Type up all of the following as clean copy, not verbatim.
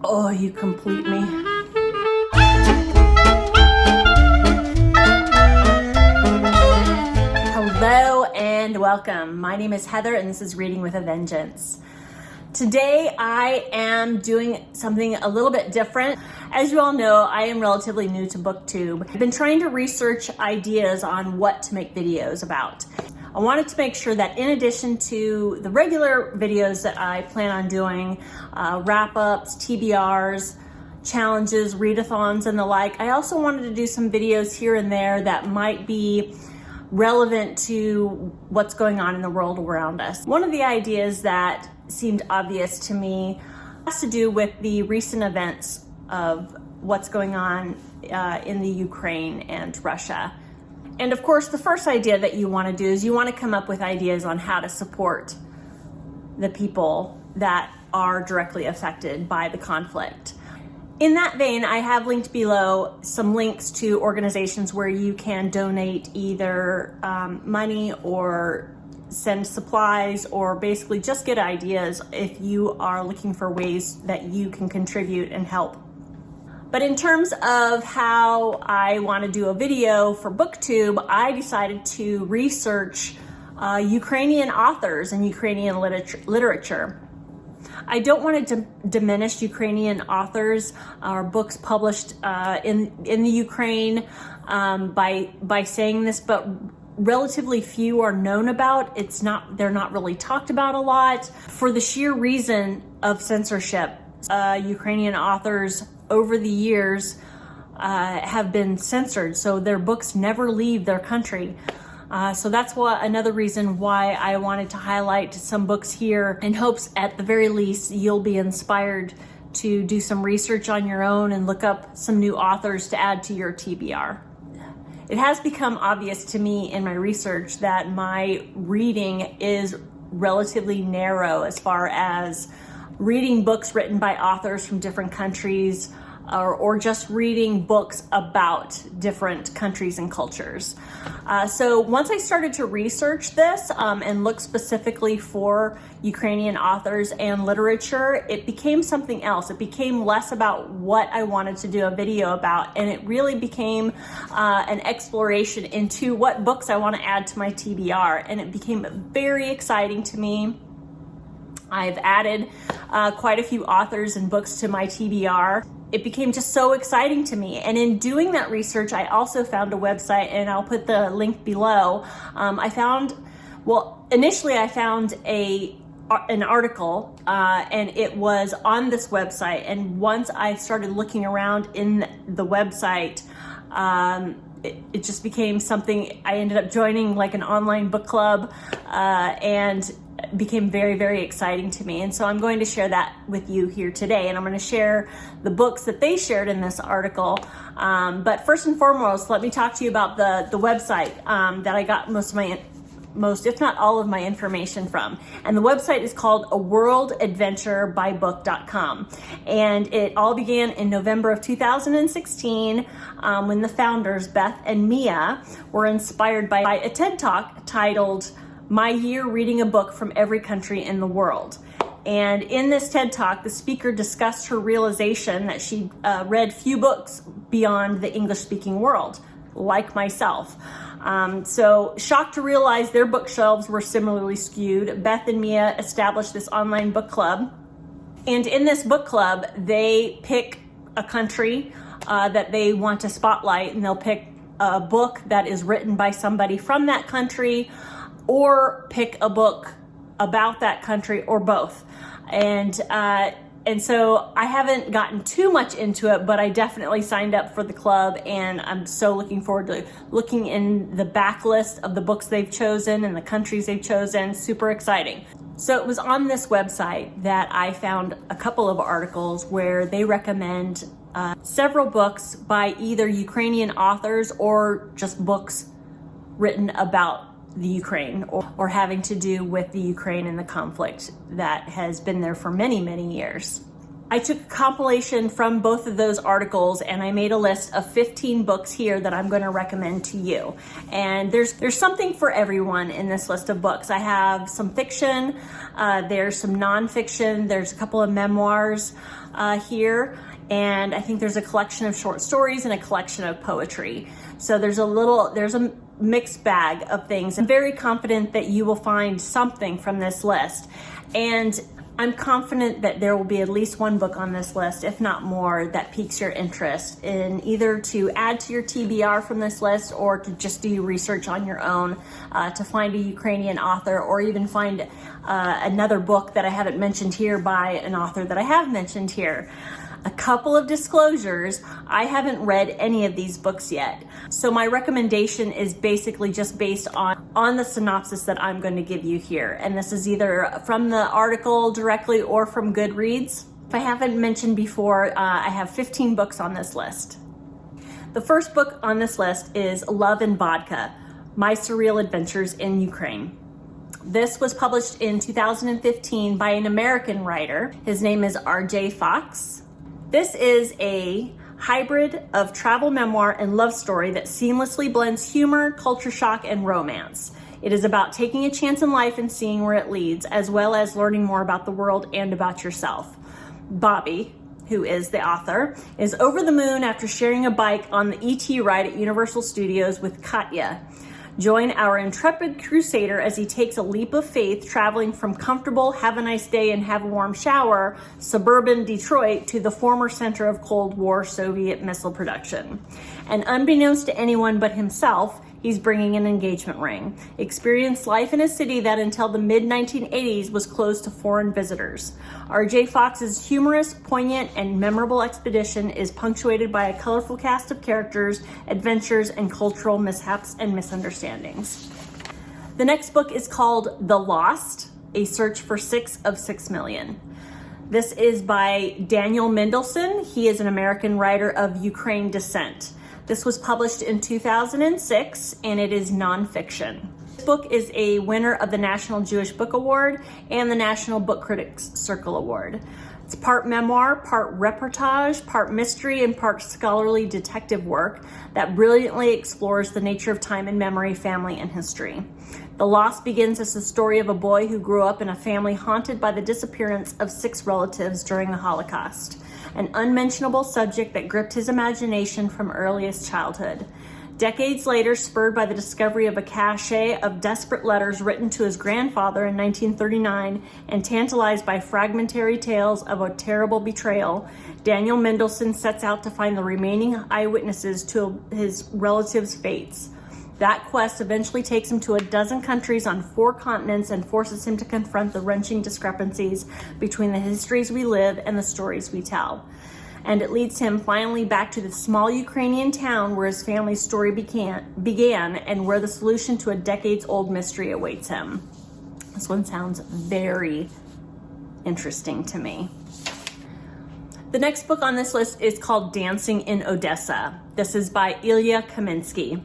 Oh, you complete me. Hello and welcome. My name is Heather and this is Reading with a Vengeance. Today I am doing something a little bit different. As you all know, I am relatively new to BookTube. I've been trying to research ideas on what to make videos about. I wanted to make sure that in addition to the regular videos that I plan on doing, wrap-ups, TBRs, challenges, readathons, and the like, I also wanted to do some videos here and there that might be relevant to what's going on in the world around us. One of the ideas that seemed obvious to me has to do with the recent events of what's going on in the Ukraine and Russia. And of course, the first idea that you want to do is you want to come up with ideas on how to support the people that are directly affected by the conflict. In that vein, I have linked below some links to organizations where you can donate either money or send supplies, or basically just get ideas if you are looking for ways that you can contribute and help. But in terms of how I want to do a video for BookTube, I decided to research Ukrainian authors and Ukrainian literature. I don't want to diminish Ukrainian authors or books published in the Ukraine by saying this, but relatively few are known about. They're not really talked about a lot for the sheer reason of censorship. Ukrainian authors over the years have been censored, so their books never leave their country. So that's another reason why I wanted to highlight some books here, in hopes at the very least you'll be inspired to do some research on your own and look up some new authors to add to your TBR. It has become obvious to me in my research that my reading is relatively narrow as far as reading books written by authors from different countries, or just reading books about different countries and cultures. So once I started to research this and look specifically for Ukrainian authors and literature, it became something else. It became less about what I wanted to do a video about, and it really became an exploration into what books I want to add to my TBR, and it became very exciting to me. I've added quite a few authors and books to my TBR. It became just so exciting to me. And in doing that research, I also found a website, and I'll put the link below. Initially I found an article, and it was on this website. And once I started looking around in the website, it just became something. I ended up joining like an online book club, and became very, very exciting to me. And so I'm going to share that with you here today. And I'm going to share the books that they shared in this article. But first and foremost, let me talk to you about the website that I got most, if not all of my information from. And the website is called aworldadventurebybook.com. And it all began in November of 2016 when the founders, Beth and Mia, were inspired by a TED Talk titled "My Year Reading a Book from Every Country in the World." And in this TED Talk, the speaker discussed her realization that she read few books beyond the English-speaking world, like myself. So shocked to realize their bookshelves were similarly skewed, Beth and Mia established this online book club. And in this book club, they pick a country that they want to spotlight, and they'll pick a book that is written by somebody from that country, or pick a book about that country, or both. And so I haven't gotten too much into it, but I definitely signed up for the club, and I'm so looking forward to looking in the backlist of the books they've chosen and the countries they've chosen. Super exciting. So it was on this website that I found a couple of articles where they recommend several books by either Ukrainian authors or just books written about the Ukraine or having to do with the Ukraine and the conflict that has been there for many, many years. I took a compilation from both of those articles and I made a list of 15 books here that I'm going to recommend to you. And there's something for everyone in this list of books. I have some fiction, there's some nonfiction, there's a couple of memoirs here, and I think there's a collection of short stories and a collection of poetry. So there's a mixed bag of things. I'm very confident that you will find something from this list. And I'm confident that there will be at least one book on this list, if not more, that piques your interest in either to add to your TBR from this list or to just do research on your own to find a Ukrainian author, or even find another book that I haven't mentioned here by an author that I have mentioned here. A couple of disclosures, I haven't read any of these books yet. So my recommendation is basically just based on the synopsis that I'm going to give you here. And this is either from the article directly or from Goodreads. If I haven't mentioned before, I have 15 books on this list. The first book on this list is Love and Vodka, My Surreal Adventures in Ukraine. This was published in 2015 by an American writer. His name is R.J. Fox. This is a hybrid of travel memoir and love story that seamlessly blends humor, culture shock, and romance. It is about taking a chance in life and seeing where it leads, as well as learning more about the world and about yourself. Babi, who is the author, is over the moon after sharing a bike on the ET ride at Universal Studios with Katya. Join our intrepid crusader as he takes a leap of faith, traveling from comfortable have a nice day and have a warm shower suburban Detroit to the former center of Cold War Soviet missile production. And unbeknownst to anyone but himself, he's bringing an engagement ring. Experienced life in a city that until the mid-1980s was closed to foreign visitors. R.J. Fox's humorous, poignant, and memorable expedition is punctuated by a colorful cast of characters, adventures, and cultural mishaps and misunderstandings. The next book is called The Lost, A Search for 6 of 6 Million. This is by Daniel Mendelsohn. He is an American writer of Ukraine descent. This was published in 2006, and it is nonfiction. This book is a winner of the National Jewish Book Award and the National Book Critics Circle Award. It's part memoir, part reportage, part mystery, and part scholarly detective work that brilliantly explores the nature of time and memory, family, and history. The Lost begins as the story of a boy who grew up in a family haunted by the disappearance of 6 relatives during the Holocaust, an unmentionable subject that gripped his imagination from earliest childhood. Decades later, spurred by the discovery of a cache of desperate letters written to his grandfather in 1939 and tantalized by fragmentary tales of a terrible betrayal, Daniel Mendelsohn sets out to find the remaining eyewitnesses to his relatives' fates. That quest eventually takes him to a dozen countries on 4 continents and forces him to confront the wrenching discrepancies between the histories we live and the stories we tell. And it leads him finally back to the small Ukrainian town where his family's story began and where the solution to a decades-old mystery awaits him. This one sounds very interesting to me. The next book on this list is called Dancing in Odessa. This is by Ilya Kaminsky.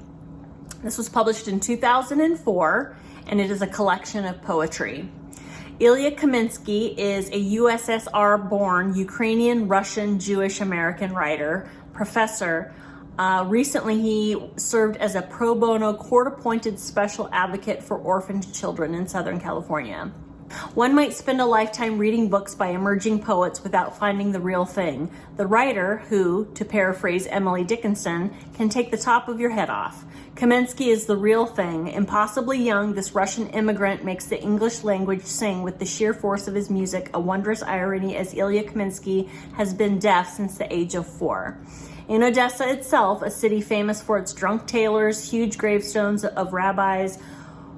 This was published in 2004, and it is a collection of poetry. Ilya Kaminsky is a USSR-born Ukrainian, Russian, Jewish American writer, professor. Recently, he served as a pro bono court-appointed special advocate for orphaned children in Southern California. One might spend a lifetime reading books by emerging poets without finding the real thing. The writer who, to paraphrase Emily Dickinson, can take the top of your head off. Kaminsky is the real thing. Impossibly young, this Russian immigrant makes the English language sing with the sheer force of his music, a wondrous irony as Ilya Kaminsky has been deaf since the age of 4. In Odessa itself, a city famous for its drunk tailors, huge gravestones of rabbis,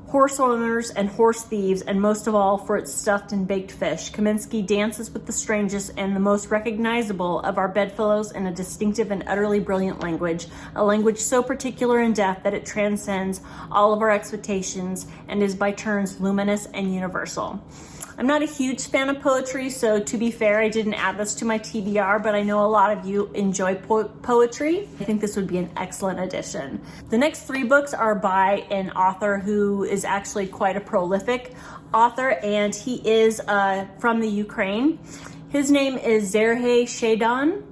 horse owners, and horse thieves, and most of all for its stuffed and baked fish, Kaminsky dances with the strangest and the most recognizable of our bedfellows in a distinctive and utterly brilliant language, a language so particular in depth that it transcends all of our expectations and is by turns luminous and universal. I'm not a huge fan of poetry, so to be fair, I didn't add this to my TBR, but I know a lot of you enjoy poetry. I think this would be an excellent addition. The next 3 books are by an author who is actually quite a prolific author, and he is from the Ukraine. His name is Serhiy Zhadan.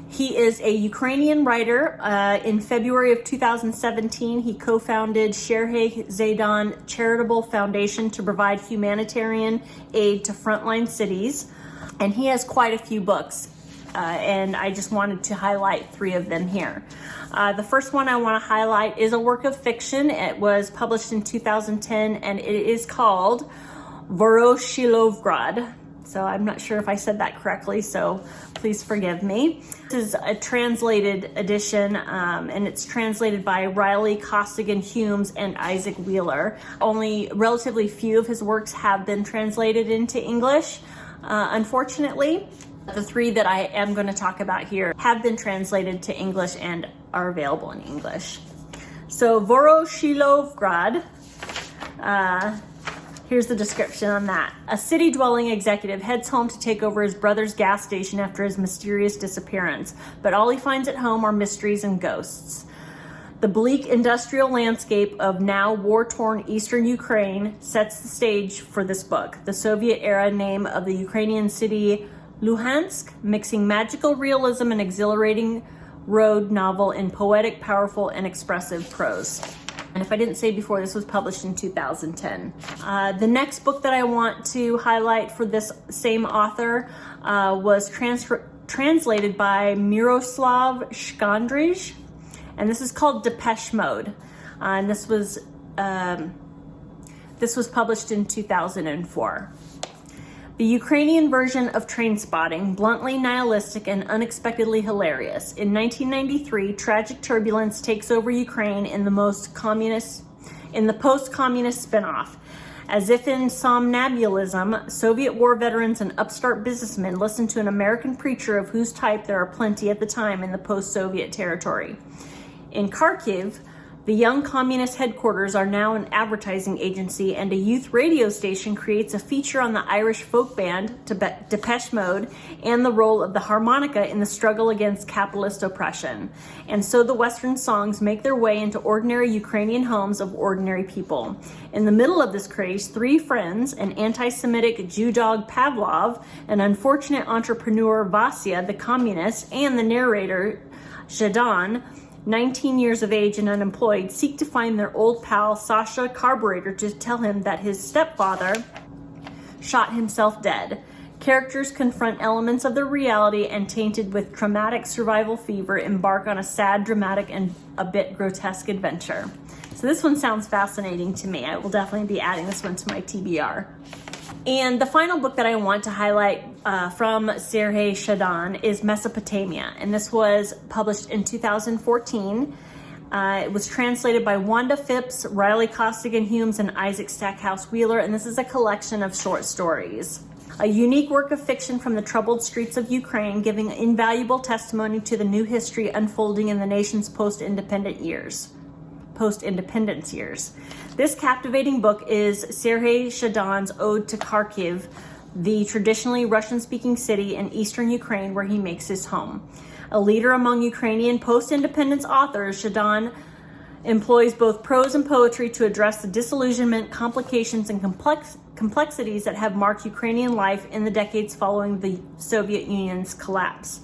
He is a Ukrainian writer. In February of 2017, he co-founded Serhiy Zhadan Charitable Foundation to provide humanitarian aid to frontline cities. And he has quite a few books. And I just wanted to highlight 3 of them here. The first one I want to highlight is a work of fiction. It was published in 2010 and it is called Voroshilovgrad. So I'm not sure if I said that correctly, so please forgive me. This is a translated edition, and it's translated by Riley Costigan-Humes and Isaac Wheeler. Only relatively few of his works have been translated into English, unfortunately. The 3 that I am going to talk about here have been translated to English and are available in English. So Voroshilovgrad, here's the description on that. A city-dwelling executive heads home to take over his brother's gas station after his mysterious disappearance, but all he finds at home are mysteries and ghosts. The bleak industrial landscape of now war-torn eastern Ukraine sets the stage for this book, the Soviet-era name of the Ukrainian city Luhansk, mixing magical realism and exhilarating road novel in poetic, powerful, and expressive prose. And if I didn't say before, this was published in 2010. The next book that I want to highlight for this same author was translated by Miroslav Shkandrij, and this is called Depeche Mode. And this was published in 2004. The Ukrainian version of Trainspotting, bluntly nihilistic and unexpectedly hilarious. In 1993, tragic turbulence takes over Ukraine in the post-communist spinoff. As if in somnambulism, Soviet war veterans and upstart businessmen listen to an American preacher of whose type there are plenty at the time in the post-Soviet territory. In Kharkiv, the young communist headquarters are now an advertising agency, and a youth radio station creates a feature on the Irish folk band Depeche Mode and the role of the harmonica in the struggle against capitalist oppression. And so the Western songs make their way into ordinary Ukrainian homes of ordinary people. In the middle of this craze, 3 friends, an anti-Semitic Jew dog Pavlov, an unfortunate entrepreneur Vasya, the communist, and the narrator Zhadan, 19 years of age and unemployed, seek to find their old pal Sasha Carburetor to tell him that his stepfather shot himself dead. Characters confront elements of their reality and, tainted with traumatic survival fever, embark on a sad, dramatic, and a bit grotesque adventure. So this one sounds fascinating to me. I will definitely be adding this one to my TBR. And the final book that I want to highlight from Serhiy Zhadan is Mesopotamia, and this was published in 2014. It was translated by Wanda Phipps, Riley Costigan-Humes, and Isaac Stackhouse Wheeler, and this is a collection of short stories. A unique work of fiction from the troubled streets of Ukraine, giving invaluable testimony to the new history unfolding in the nation's post-independence years. This captivating book is Serhiy Zhadan's Ode to Kharkiv, the traditionally Russian-speaking city in eastern Ukraine where he makes his home. A leader among Ukrainian post-independence authors, Zhadan employs both prose and poetry to address the disillusionment, complications, and complexities that have marked Ukrainian life in the decades following the Soviet Union's collapse.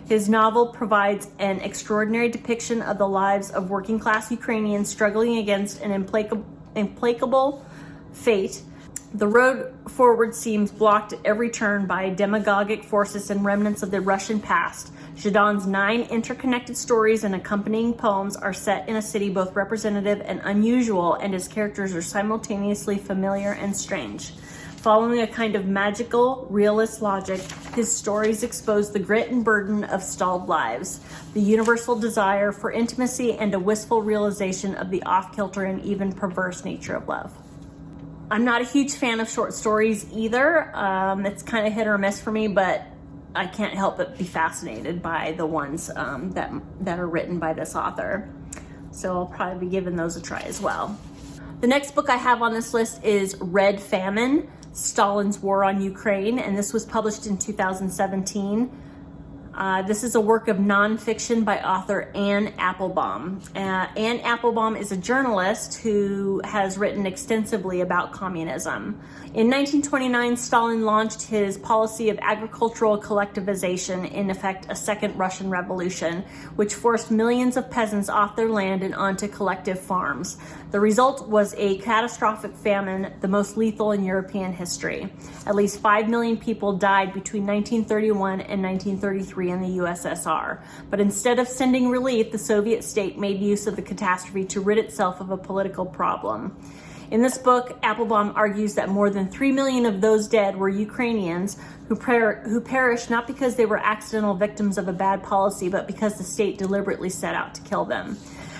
His novel provides an extraordinary depiction of the lives of working-class Ukrainians struggling against an implacable fate. The road forward seems blocked at every turn by demagogic forces and remnants of the Russian past. Zhadan's 9 interconnected stories and accompanying poems are set in a city both representative and unusual, and his characters are simultaneously familiar and strange. Following a kind of magical, realist logic, his stories expose the grit and burden of stalled lives, the universal desire for intimacy, and a wistful realization of the off-kilter and even perverse nature of love. I'm not a huge fan of short stories either. It's kind of hit or miss for me, but I can't help but be fascinated by the ones that are written by this author. So I'll probably be giving those a try as well. The next book I have on this list is Red Famine, Stalin's War on Ukraine, and this was published in 2017. This is a work of nonfiction by author Anne Applebaum. Anne Applebaum is a journalist who has written extensively about communism. In 1929, Stalin launched his policy of agricultural collectivization, in effect a second Russian Revolution, which forced millions of peasants off their land and onto collective farms. The result was a catastrophic famine, the most lethal in European history. At least 5 million people died between 1931 and 1933 in the USSR. But instead of sending relief, the Soviet state made use of the catastrophe to rid itself of a political problem. In this book, Applebaum argues that more than 3 million of those dead were Ukrainians who perished not because they were accidental victims of a bad policy, but because the state deliberately set out to kill them.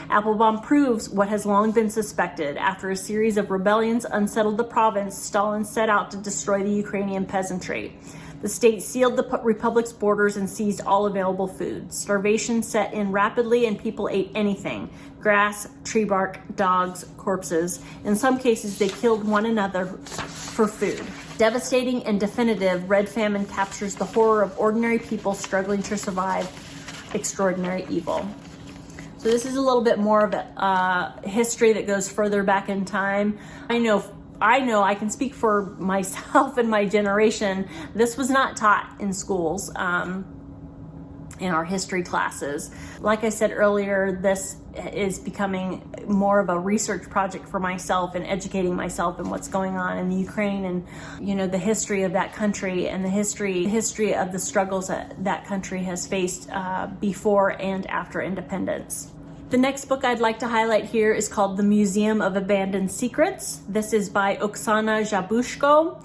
Applebaum proves what has long been suspected. After a series of rebellions unsettled the province, Stalin set out to destroy the Ukrainian peasantry. The state sealed the republic's borders and seized all available food. Starvation set in rapidly and people ate anything: grass, tree bark, dogs, corpses. In some cases, they killed one another for food. Devastating and definitive, Red Famine captures the horror of ordinary people struggling to survive extraordinary evil. So this is a little bit more of a history that goes further back in time. I know I can speak for myself and my generation. This was not taught in schools, in our history classes. Like I said earlier, this is becoming more of a research project for myself and educating myself in what's going on in the Ukraine and, the history of that country and the history of the struggles that country has faced before and after independence. The next book I'd like to highlight here is called The Museum of Abandoned Secrets. This is by Oksana Zabuzhko,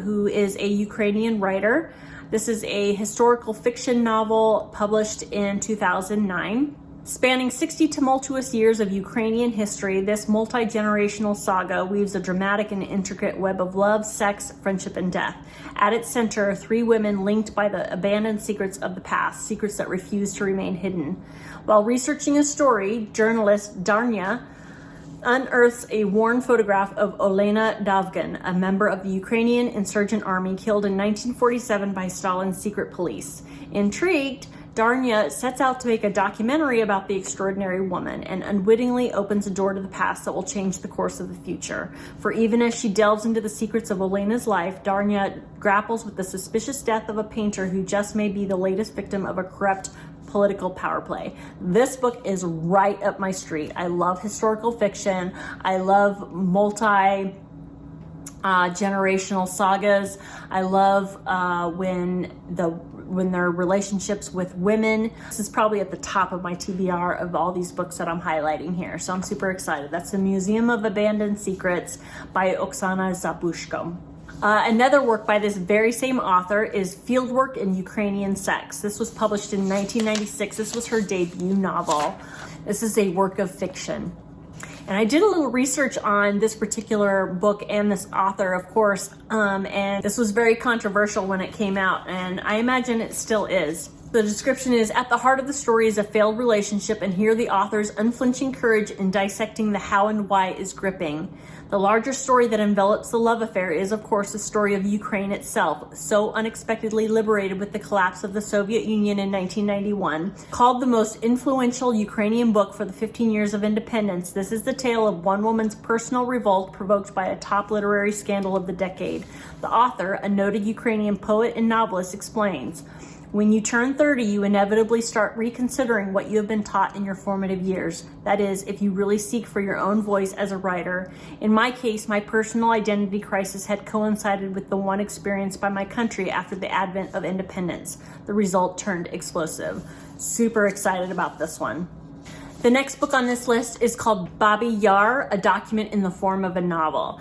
who is a Ukrainian writer. This is a historical fiction novel published in 2009. Spanning 60 tumultuous years of Ukrainian history, this multi-generational saga weaves a dramatic and intricate web of love, sex, friendship, and death. At its center are 3 women linked by the abandoned secrets of the past, secrets that refuse to remain hidden. While researching a story, journalist Darnya unearths a worn photograph of Olena Davgan, a member of the Ukrainian insurgent army killed in 1947 by Stalin's secret police. Intrigued, Darnya sets out to make a documentary about the extraordinary woman and unwittingly opens a door to the past that will change the course of the future. For even as she delves into the secrets of Olena's life, Darnya grapples with the suspicious death of a painter who just may be the latest victim of a corrupt political power play. This book is right up my street. I love historical fiction. I love generational sagas. I love when there are relationships with women. This is probably at the top of my TBR of all these books that I'm highlighting here. So I'm super excited. That's The Museum of Abandoned Secrets by Oksana Zabuzhko. Another work by this very same author is Fieldwork in Ukrainian Sex. This was published in 1996. This was her debut novel. This is a work of fiction. And I did a little research on this particular book and this author, of course, and this was very controversial when it came out, and I imagine it still is. The description is, at the heart of the story is a failed relationship, and here the author's unflinching courage in dissecting the how and why is gripping. The larger story that envelops the love affair is, of course, the story of Ukraine itself, so unexpectedly liberated with the collapse of the Soviet Union in 1991. Called the most influential Ukrainian book for the 15 years of independence, this is the tale of one woman's personal revolt provoked by a top literary scandal of the decade. The author, a noted Ukrainian poet and novelist, explains, when you turn 30, you inevitably start reconsidering what you have been taught in your formative years. That is, if you really seek for your own voice as a writer. In my case, my personal identity crisis had coincided with the one experienced by my country after the advent of independence. The result turned explosive. Super excited about this one. The next book on this list is called Babi Yar, a document in the form of a novel.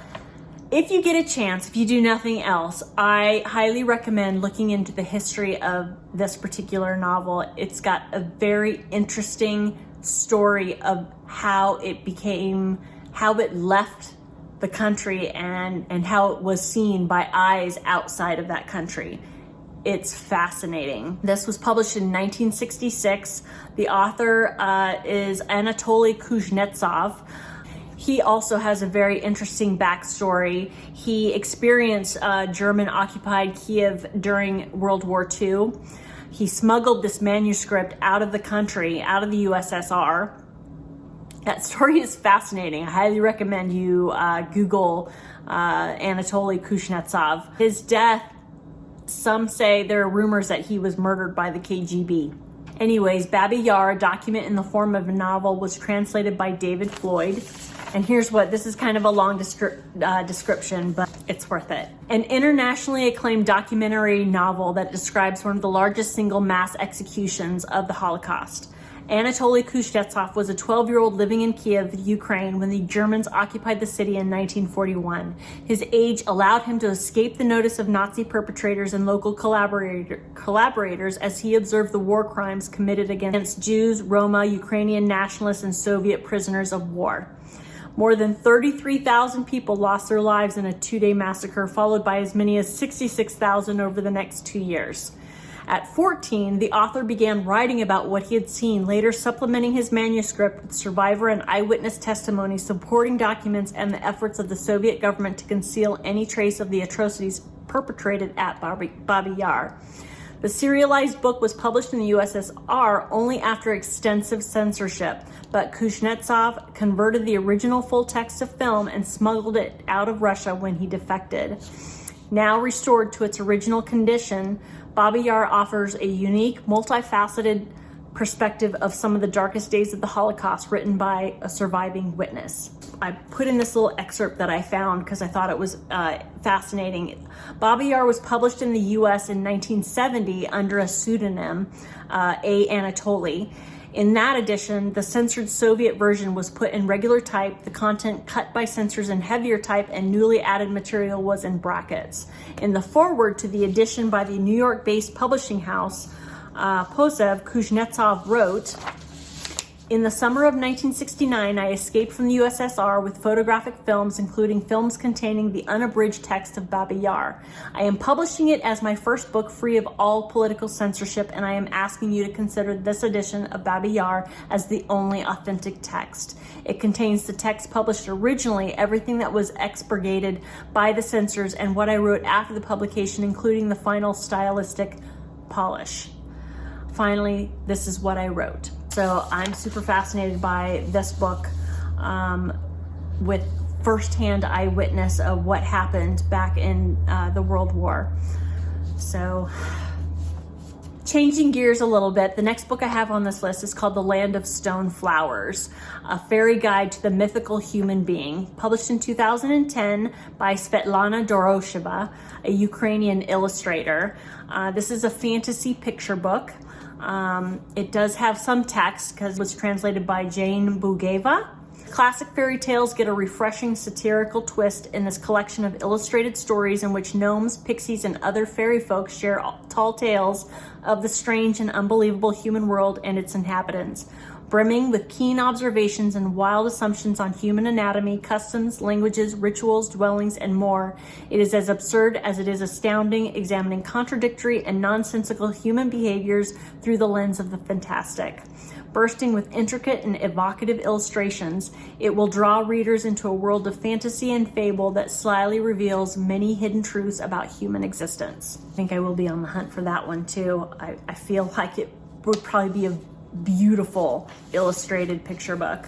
If you get a chance, if you do nothing else, I highly recommend looking into the history of this particular novel. It's got a very interesting story of how it left the country and how it was seen by eyes outside of that country. It's fascinating. This was published in 1966. The author is Anatoli Kuznetsov. He also has a very interesting backstory. He experienced German-occupied Kiev during World War II. He smuggled this manuscript out of the country, out of the USSR. That story is fascinating. I highly recommend you Google Anatoli Kuznetsov. His death, some say there are rumors that he was murdered by the KGB. Anyways, Babi Yar, a document in the form of a novel, was translated by David Floyd. And here's what, this is kind of a long description, but it's worth it. An internationally acclaimed documentary novel that describes one of the largest single mass executions of the Holocaust. Anatoly Kuznetsov was a 12-year-old living in Kiev, Ukraine, when the Germans occupied the city in 1941. His age allowed him to escape the notice of Nazi perpetrators and local collaborators as he observed the war crimes committed against Jews, Roma, Ukrainian nationalists, and Soviet prisoners of war. More than 33,000 people lost their lives in a two-day massacre, followed by as many as 66,000 over the next 2 years. At 14, the author began writing about what he had seen, later supplementing his manuscript with survivor and eyewitness testimony, supporting documents, and the efforts of the Soviet government to conceal any trace of the atrocities perpetrated at Babi Yar. The serialized book was published in the USSR only after extensive censorship, but Kuznetsov converted the original full text to film and smuggled it out of Russia when he defected. Now restored to its original condition, Babi Yar offers a unique, multifaceted perspective of some of the darkest days of the Holocaust, written by a surviving witness. I put in this little excerpt that I found because I thought it was fascinating. Babi Yar was published in the US in 1970 under a pseudonym, A. Anatoli. In that edition, the censored Soviet version was put in regular type, the content cut by censors in heavier type, and newly added material was in brackets. In the foreword to the edition by the New York-based publishing house, Posev, Kuznetsov wrote, "In the summer of 1969, I escaped from the USSR with photographic films, including films containing the unabridged text of Babi Yar. I am publishing it as my first book free of all political censorship, and I am asking you to consider this edition of Babi Yar as the only authentic text. It contains the text published originally, everything that was expurgated by the censors, and what I wrote after the publication, including the final stylistic polish. Finally, this is what I wrote." So I'm super fascinated by this book with firsthand eyewitness of what happened back in the World War. So changing gears a little bit, the next book I have on this list is called The Land of Stone Flowers, a fairy guide to the mythical human being, published in 2010 by Svetlana Dorosheva, a Ukrainian illustrator. This is a fantasy picture book. It does have some text because it was translated by Jane Bugeva. Classic fairy tales get a refreshing satirical twist in this collection of illustrated stories in which gnomes, pixies, and other fairy folk share tall tales of the strange and unbelievable human world and its inhabitants. Brimming with keen observations and wild assumptions on human anatomy, customs, languages, rituals, dwellings, and more, it is as absurd as it is astounding, examining contradictory and nonsensical human behaviors through the lens of the fantastic. Bursting with intricate and evocative illustrations, it will draw readers into a world of fantasy and fable that slyly reveals many hidden truths about human existence. I think I will be on the hunt for that one too. I feel like it would probably be a beautiful illustrated picture book.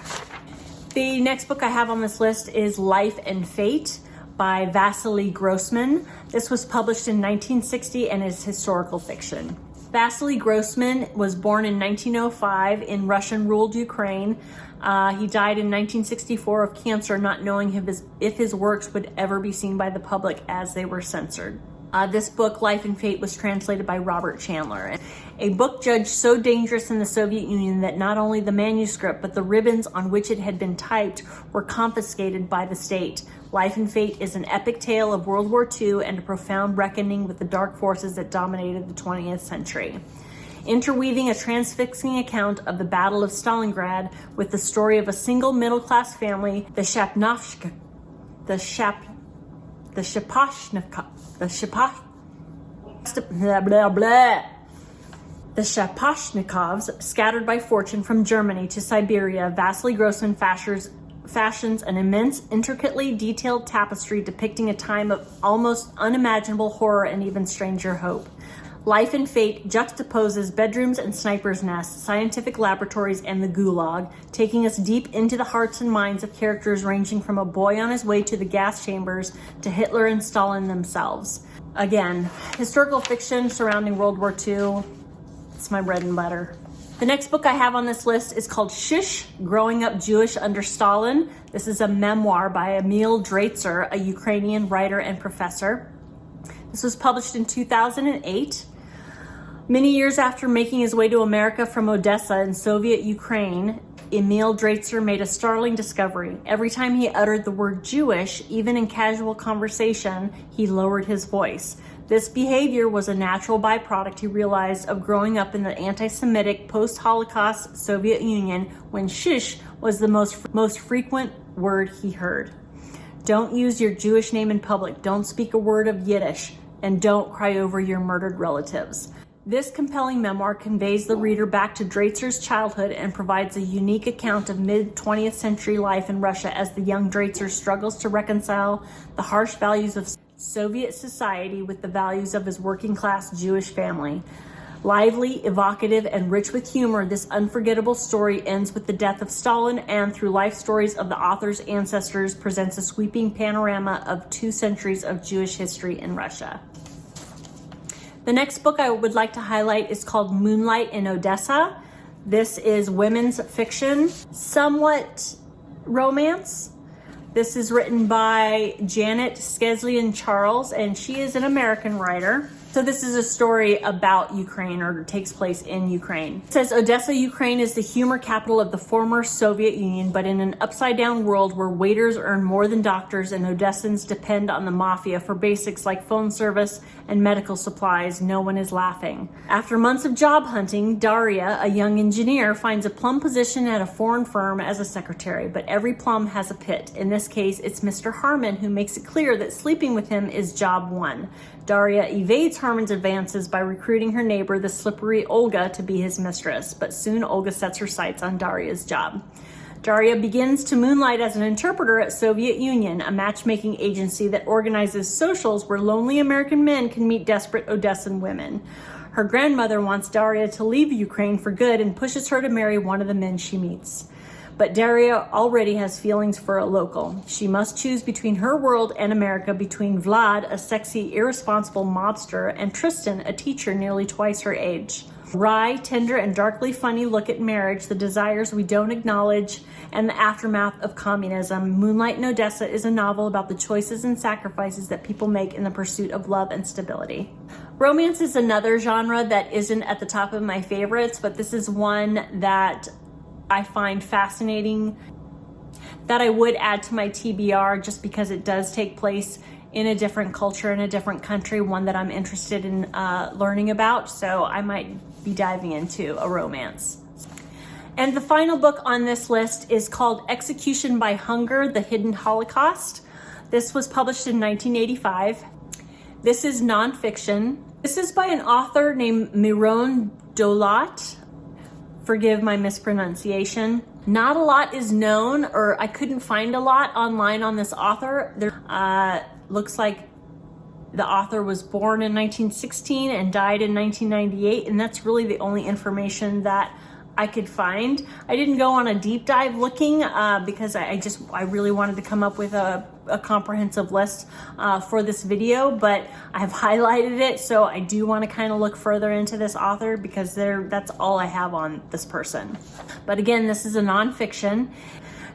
The next book I have on this list is Life and Fate by Vasily Grossman. This was published in 1960 and is historical fiction. Vasily Grossman was born in 1905 in Russian-ruled Ukraine. He died in 1964 of cancer, not knowing if his works would ever be seen by the public as they were censored. This book, Life and Fate, was translated by Robert Chandler. A book judged so dangerous in the Soviet Union that not only the manuscript, but the ribbons on which it had been typed were confiscated by the state. Life and Fate is an epic tale of World War II and a profound reckoning with the dark forces that dominated the 20th century. Interweaving a transfixing account of the Battle of Stalingrad with the story of a single middle-class family, the Shaposhnikovs, scattered by fortune from Germany to Siberia, Vasily Grossman fashions an immense, intricately detailed tapestry depicting a time of almost unimaginable horror and even stranger hope. Life and Fate juxtaposes bedrooms and snipers' nests, scientific laboratories, and the Gulag, taking us deep into the hearts and minds of characters ranging from a boy on his way to the gas chambers to Hitler and Stalin themselves. Again, historical fiction surrounding World War II. It's my bread and butter. The next book I have on this list is called Shush, Growing Up Jewish Under Stalin. This is a memoir by Emil Draitser, a Ukrainian writer and professor. This was published in 2008. Many years after making his way to America from Odessa in Soviet Ukraine, Emil Draitser made a startling discovery. Every time he uttered the word Jewish, even in casual conversation, he lowered his voice. This behavior was a natural byproduct, he realized, of growing up in the anti-Semitic post-Holocaust Soviet Union when shush was the most frequent word he heard. Don't use your Jewish name in public, don't speak a word of Yiddish, and don't cry over your murdered relatives. This compelling memoir conveys the reader back to Draitser's childhood and provides a unique account of mid-20th century life in Russia as the young Draitser struggles to reconcile the harsh values of Soviet society with the values of his working-class Jewish family. Lively, evocative, and rich with humor, this unforgettable story ends with the death of Stalin and, through life stories of the author's ancestors, presents a sweeping panorama of 2 centuries of Jewish history in Russia. The next book I would like to highlight is called Moonlight in Odessa. This is women's fiction, somewhat romance. This is written by Janet Skeslien Charles, and she is an American writer. So this is a story about Ukraine, or takes place in Ukraine. It says Odessa, Ukraine is the humor capital of the former Soviet Union, but in an upside-down world where waiters earn more than doctors and Odessans depend on the mafia for basics like phone service and medical supplies, no one is laughing. After months of job hunting, Daria, a young engineer, finds a plum position at a foreign firm as a secretary, but every plum has a pit. In this case, it's Mr. Harmon who makes it clear that sleeping with him is job one. Daria evades Harmon's advances by recruiting her neighbor, the slippery Olga, to be his mistress, but soon Olga sets her sights on Daria's job. Daria begins to moonlight as an interpreter at Soviet Union, a matchmaking agency that organizes socials where lonely American men can meet desperate Odessan women. Her grandmother wants Daria to leave Ukraine for good and pushes her to marry one of the men she meets. But Daria already has feelings for a local. She must choose between her world and America, between Vlad, a sexy, irresponsible mobster, and Tristan, a teacher nearly twice her age. Wry, tender, and darkly funny look at marriage, the desires we don't acknowledge, and the aftermath of communism. Moonlight in Odessa is a novel about the choices and sacrifices that people make in the pursuit of love and stability. Romance is another genre that isn't at the top of my favorites, but this is one that I find fascinating, that I would add to my TBR just because it does take place in a different culture, in a different country, one that I'm interested in learning about, so I might be diving into a romance. And the final book on this list is called Execution by Hunger, The Hidden Holocaust. This was published in 1985. This is nonfiction. This is by an author named Miron Dolot. Forgive my mispronunciation. Not a lot is known, or I couldn't find a lot online on this author. Looks like the author was born in 1916 and died in 1998, and that's really the only information that I could find. I didn't go on a deep dive looking because I really wanted to come up with a comprehensive list for this video, but I have highlighted it, so I do want to kind of look further into this author because that's all I have on this person. But again, this is a nonfiction.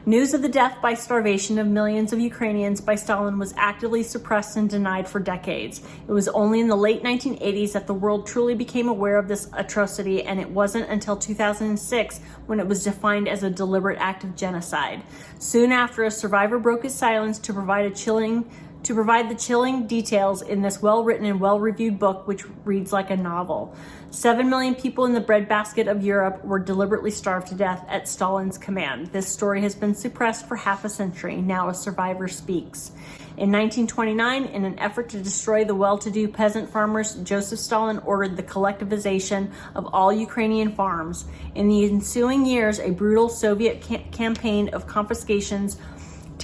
News of the death by starvation of millions of Ukrainians by Stalin was actively suppressed and denied for decades. It was only in the late 1980s that the world truly became aware of this atrocity, and it wasn't until 2006 when it was defined as a deliberate act of genocide. Soon after, a survivor broke his silence to provide the chilling details in this well-written and well-reviewed book, which reads like a novel. 7 million people in the breadbasket of Europe were deliberately starved to death at Stalin's command. This story has been suppressed for half a century. Now a survivor speaks. In 1929, in an effort to destroy the well-to-do peasant farmers, Joseph Stalin ordered the collectivization of all Ukrainian farms. In the ensuing years, a brutal Soviet campaign of confiscations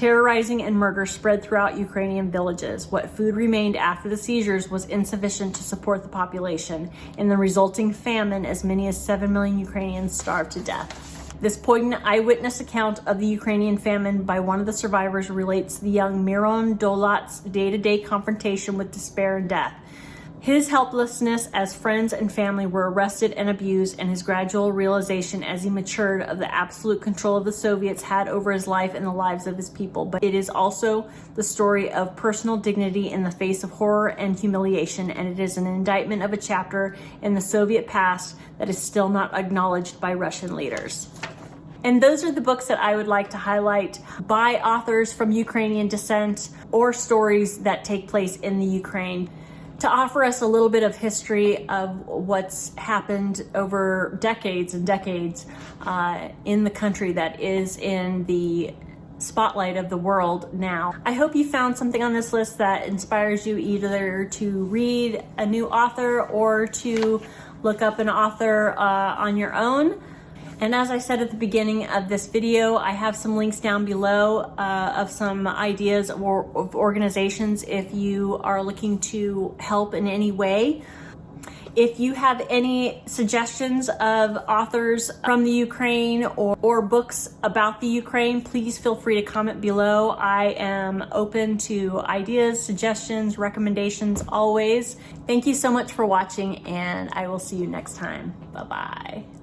Terrorizing and murder spread throughout Ukrainian villages. What food remained after the seizures was insufficient to support the population. In the resulting famine, as many as 7 million Ukrainians starved to death. This poignant eyewitness account of the Ukrainian famine by one of the survivors relates the young Miron Dolot's day-to-day confrontation with despair and death. His helplessness as friends and family were arrested and abused, and his gradual realization as he matured of the absolute control of the Soviets had over his life and the lives of his people. But it is also the story of personal dignity in the face of horror and humiliation, and it is an indictment of a chapter in the Soviet past that is still not acknowledged by Russian leaders. And those are the books that I would like to highlight by authors from Ukrainian descent or stories that take place in the Ukraine, to offer us a little bit of history of what's happened over decades and decades in the country that is in the spotlight of the world now. I hope you found something on this list that inspires you either to read a new author or to look up an author on your own. And as I said at the beginning of this video, I have some links down below of some ideas or of organizations if you are looking to help in any way. If you have any suggestions of authors from the Ukraine or books about the Ukraine, please feel free to comment below. I am open to ideas, suggestions, recommendations always. Thank you so much for watching, and I will see you next time. Bye-bye.